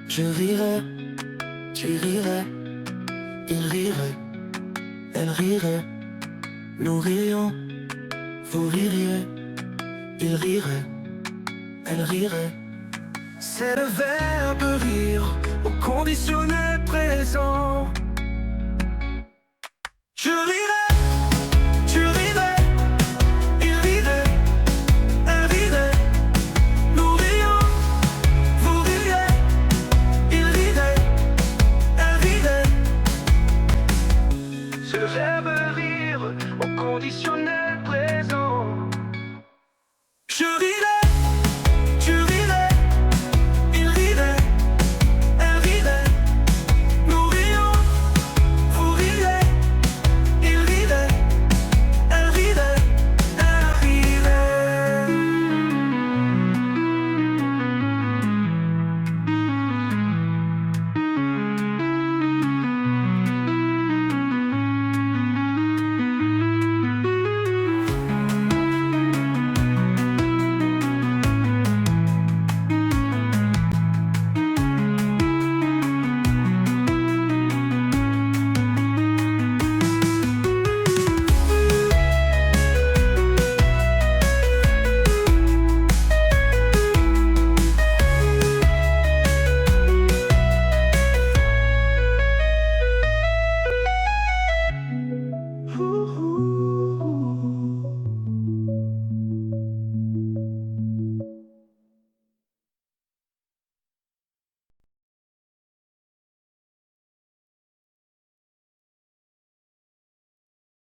Je rirais, tu rirais, il rirait, elle rirait, nous ririons, vous ririez, il rirait, elle rirait. C'est le verbe rire au conditionnel présent. Je rirais, tu rirais, il rirait, elle rirait, nous rions, vous ririez, il rirait, elle rirait. C'est le verbe rire au conditionnel